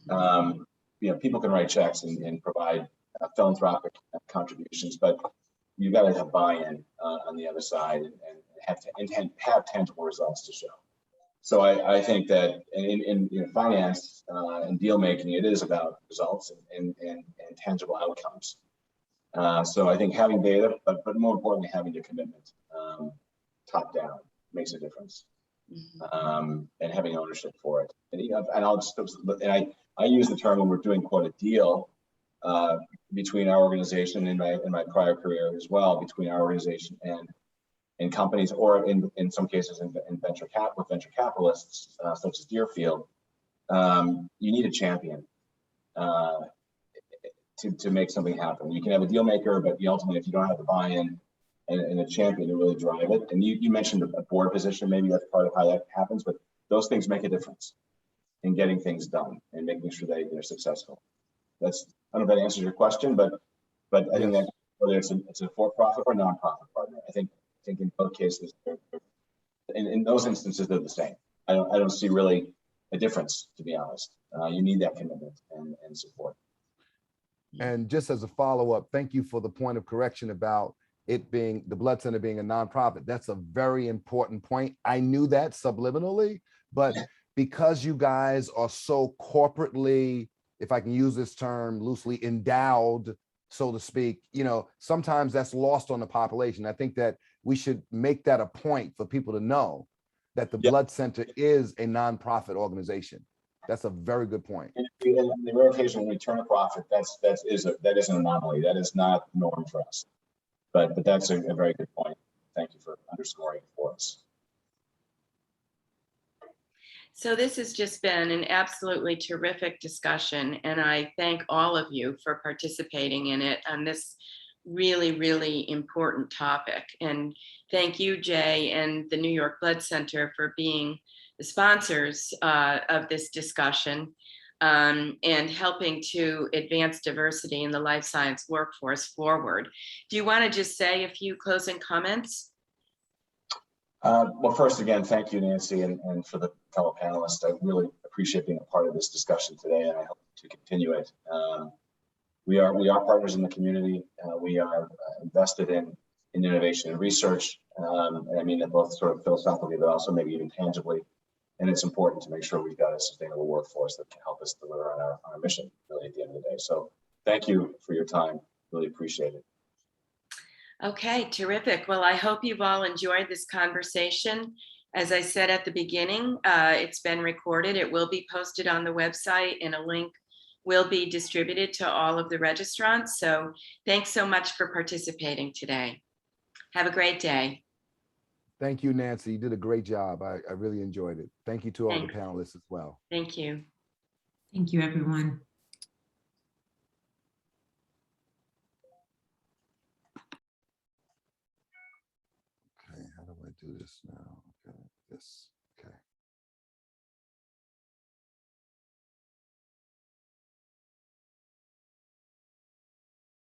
know, people can write checks and provide philanthropic contributions, but you've got to have buy-in on the other side and have tangible results to show. So I think that in you know, finance and deal making, it is about results and tangible outcomes. So I think having data, but more importantly, having your commitment top down makes a difference, and having ownership for it. And you know, I use the term when we're doing quote a deal between our organization in my prior career as well, between our organization and companies, or in some cases in venture capitalists such as Deerfield. You need a champion. to make something happen. You can have a deal maker, but ultimately, if you don't have the buy-in and a champion to really drive it, and you mentioned a board position, maybe that's part of how that happens, but those things make a difference in getting things done and making sure they're successful. I don't know if that answers your question, but I think that whether it's a for-profit or non-profit partner, I think in both cases, in those instances, they're the same. I don't see really a difference, to be honest. You need that commitment and support. And just as a follow-up, thank you for the point of correction about it being the Blood Center being a nonprofit. That's a very important point. I knew that subliminally, but because you guys are so corporately, if I can use this term loosely, endowed, so to speak, sometimes that's lost on the population. I think that we should make that a point for people to know that the Blood Center is a nonprofit organization. That's a very good point. And the rare occasion when we turn a profit, that is an anomaly. That is not the norm for us. But that's a very good point. Thank you for underscoring it for us. So this has just been an absolutely terrific discussion, and I thank all of you for participating in it on this really, really important topic. And thank you, Jay, and the New York Blood Center for being the sponsors of this discussion and helping to advance diversity in the life science workforce forward. Do you want to just say a few closing comments? Well, first, again, thank you, Nancy, and for the fellow panelists. I really appreciate being a part of this discussion today, and I hope to continue it. We are partners in the community. We are invested in innovation and research, and I mean that both sort of philosophically, but also maybe even tangibly. And it's important to make sure we've got a sustainable workforce that can help us deliver on our mission, really, at the end of the day. So thank you for your time. Really appreciate it. Okay, terrific. Well, I hope you've all enjoyed this conversation. As I said at the beginning, it's been recorded. It will be posted on the website, and a link will be distributed to all of the registrants. So thanks so much for participating today. Have a great day. Thank you, Nancy. You did a great job. I really enjoyed it. Thank you to all the panelists as well. Thank you. Thank you, everyone. Okay, how do I do this now? Okay.